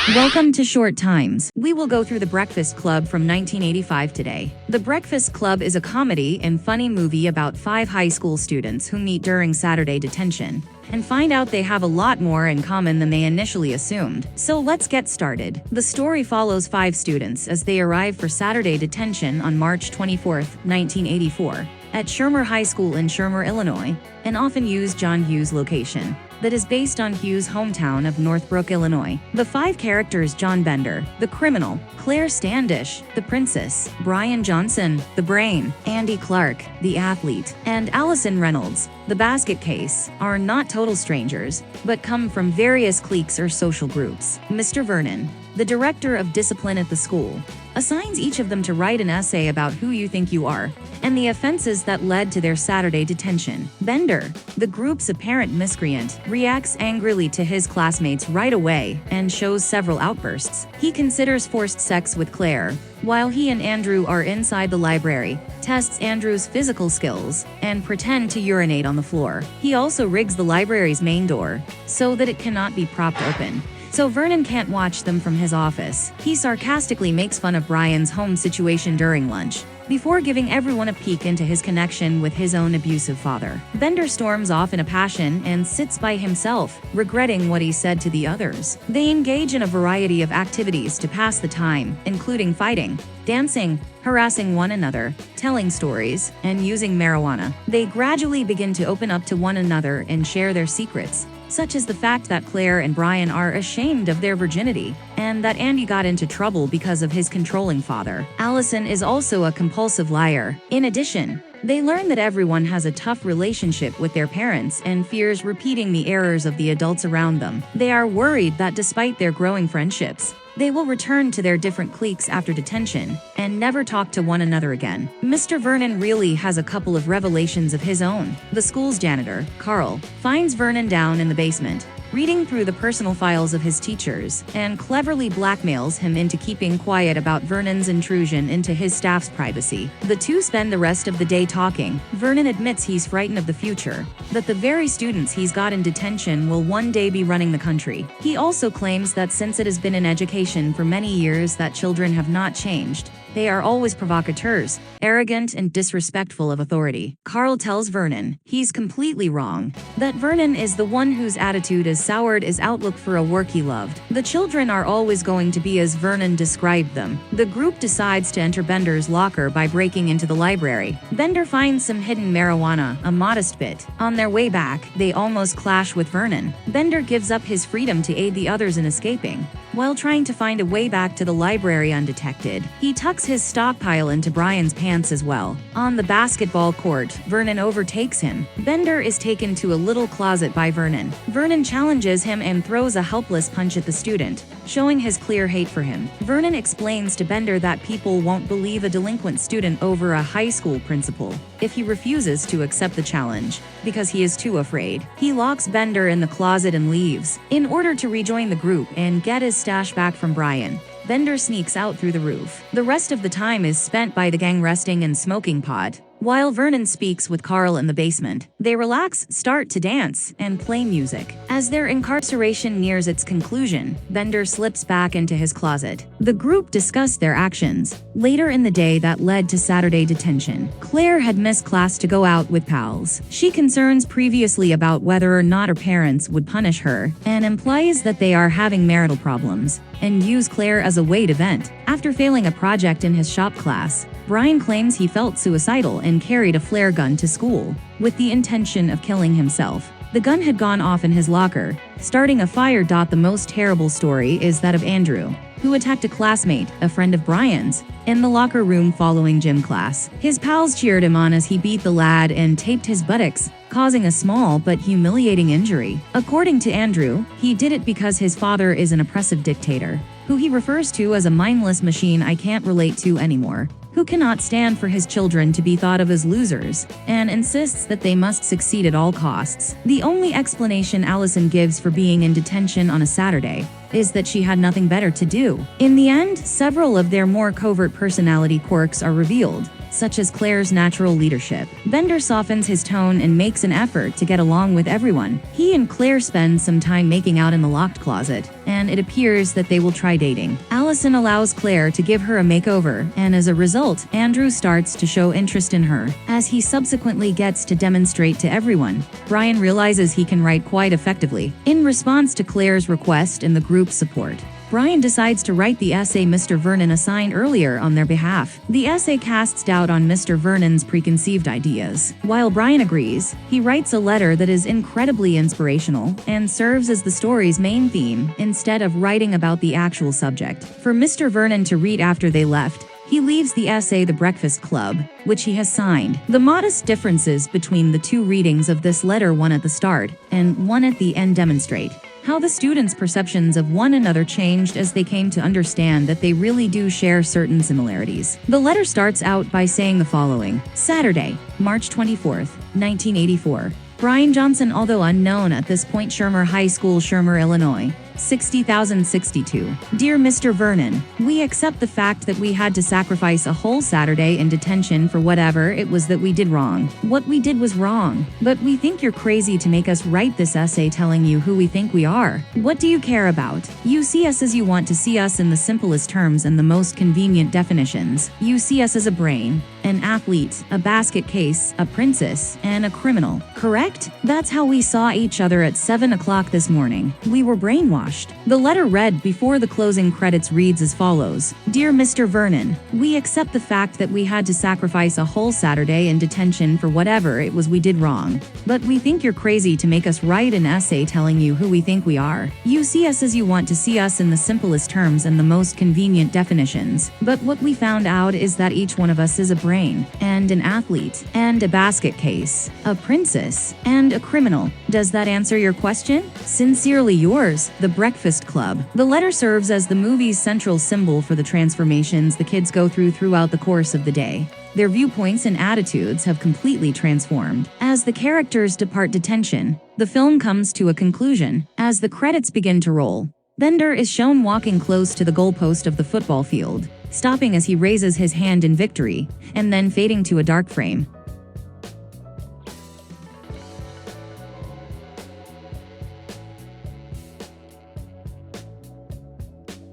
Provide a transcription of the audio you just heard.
Welcome to Short Times. We will go through The Breakfast Club from 1985 today. The Breakfast Club is a comedy and funny movie about 5 high school students who meet during Saturday detention and find out they have a lot more in common than they initially assumed. So let's get started. The story follows 5 students as they arrive for Saturday detention on March 24, 1984, at Shermer High School in Shermer, Illinois, an often used John Hughes location that is based on Hughes' hometown of Northbrook, Illinois. The 5 characters: John Bender, the criminal; Claire Standish, the princess; Brian Johnson, the brain; Andy Clark, the athlete; and Allison Reynolds, the basket case, are not total strangers, but come from various cliques or social groups. Mr. Vernon, the director of discipline at the school, assigns each of them to write an essay about who you think you are and the offenses that led to their Saturday detention. Bender, the group's apparent miscreant, reacts angrily to his classmates right away and shows several outbursts. He considers forced sex with Claire, while he and Andrew are inside the library, tests Andrew's physical skills, and pretend to urinate on the floor. He also rigs the library's main door so that it cannot be propped open, so Vernon can't watch them from his office. He sarcastically makes fun of Brian's home situation during lunch, before giving everyone a peek into his connection with his own abusive father. Bender storms off in a passion and sits by himself, regretting what he said to the others. They engage in a variety of activities to pass the time, including fighting, dancing, harassing one another, telling stories, and using marijuana. They gradually begin to open up to one another and share their secrets, such as the fact that Claire and Brian are ashamed of their virginity, and that Andy got into trouble because of his controlling father. Allison is also a compulsive liar. In addition, they learn that everyone has a tough relationship with their parents and fears repeating the errors of the adults around them. They are worried that despite their growing friendships, they will return to their different cliques after detention and never talk to one another again. Mr. Vernon really has a couple of revelations of his own. The school's janitor, Carl, finds Vernon down in the basement, reading through the personal files of his teachers, and cleverly blackmails him into keeping quiet about Vernon's intrusion into his staff's privacy. The two spend the rest of the day talking. Vernon admits he's frightened of the future, that the very students he's got in detention will one day be running the country. He also claims that since it has been in education for many years that children have not changed. They are always provocateurs, arrogant and disrespectful of authority. Carl tells Vernon he's completely wrong, that Vernon is the one whose attitude is soured his outlook for a work he loved. The children are always going to be as Vernon described them. The group decides to enter Bender's locker by breaking into the library. Bender finds some hidden marijuana, a modest bit. On their way back, they almost clash with Vernon. Bender gives up his freedom to aid the others in escaping, while trying to find a way back to the library undetected. He tucks his stockpile into Brian's pants as well. On the basketball court, Vernon overtakes him. Bender is taken to a little closet by Vernon. Vernon challenges him and throws a helpless punch at the student, showing his clear hate for him. Vernon explains to Bender that people won't believe a delinquent student over a high school principal if he refuses to accept the challenge, because he is too afraid. He locks Bender in the closet and leaves. In order to rejoin the group and get his stash back from Brian, Bender sneaks out through the roof. The rest of the time is spent by the gang resting and smoking pot, while Vernon speaks with Carl in the basement. They relax, start to dance, and play music. As their incarceration nears its conclusion, Bender slips back into his closet. The group discuss their actions later in the day that led to Saturday detention. Claire had missed class to go out with pals. She concerns previously about whether or not her parents would punish her, and implies that they are having marital problems, and use Claire as a way to vent. After failing a project in his shop class, Brian claims he felt suicidal and carried a flare gun to school, with the intention of killing himself. The gun had gone off in his locker, starting a fire. The most terrible story is that of Andrew, who attacked a classmate, a friend of Brian's, in the locker room following gym class. His pals cheered him on as he beat the lad and taped his buttocks, causing a small but humiliating injury. According to Andrew, he did it because his father is an oppressive dictator, who he refers to as a mindless machine I can't relate to anymore, who cannot stand for his children to be thought of as losers, and insists that they must succeed at all costs. The only explanation Allison gives for being in detention on a Saturday is that she had nothing better to do. In the end, several of their more covert personality quirks are revealed, such as Claire's natural leadership. Bender softens his tone and makes an effort to get along with everyone. He and Claire spend some time making out in the locked closet, and it appears that they will try dating. Allison allows Claire to give her a makeover, and as a result, Andrew starts to show interest in her. As he subsequently gets to demonstrate to everyone, Brian realizes he can write quite effectively. In response to Claire's request and the group's support, Brian decides to write the essay Mr. Vernon assigned earlier on their behalf. The essay casts doubt on Mr. Vernon's preconceived ideas. While Brian agrees, he writes a letter that is incredibly inspirational and serves as the story's main theme instead of writing about the actual subject. For Mr. Vernon to read after they left, he leaves the essay The Breakfast Club, which he has signed. The modest differences between the two readings of this letter, one at the start and one at the end, demonstrate how the students' perceptions of one another changed as they came to understand that they really do share certain similarities. The letter starts out by saying the following: Saturday, March 24th, 1984. Brian Johnson, although unknown at this point, Shermer High School, Shermer, Illinois, 60,062. Dear Mr. Vernon, we accept the fact that we had to sacrifice a whole Saturday in detention for whatever it was that we did wrong. What we did was wrong, but we think you're crazy to make us write this essay telling you who we think we are. What do you care about? You see us as you want to see us in the simplest terms and the most convenient definitions. You see us as a brain, an athlete, a basket case, a princess, and a criminal. Correct? That's how we saw each other at 7 o'clock this morning. We were brainwashed. The letter read before the closing credits reads as follows: Dear Mr. Vernon, we accept the fact that we had to sacrifice a whole Saturday in detention for whatever it was we did wrong, but we think you're crazy to make us write an essay telling you who we think we are. You see us as you want to see us in the simplest terms and the most convenient definitions, but what we found out is that each one of us is a brain, and an athlete, and a basket case, a princess, and a criminal. Does that answer your question? Sincerely yours, The Breakfast Club. The letter serves as the movie's central symbol for the transformations the kids go throughout the course of the day. Their viewpoints and attitudes have completely transformed. As the characters depart detention, the film comes to a conclusion. As the credits begin to roll, Bender is shown walking close to the goalpost of the football field, stopping as he raises his hand in victory, and then fading to a dark frame.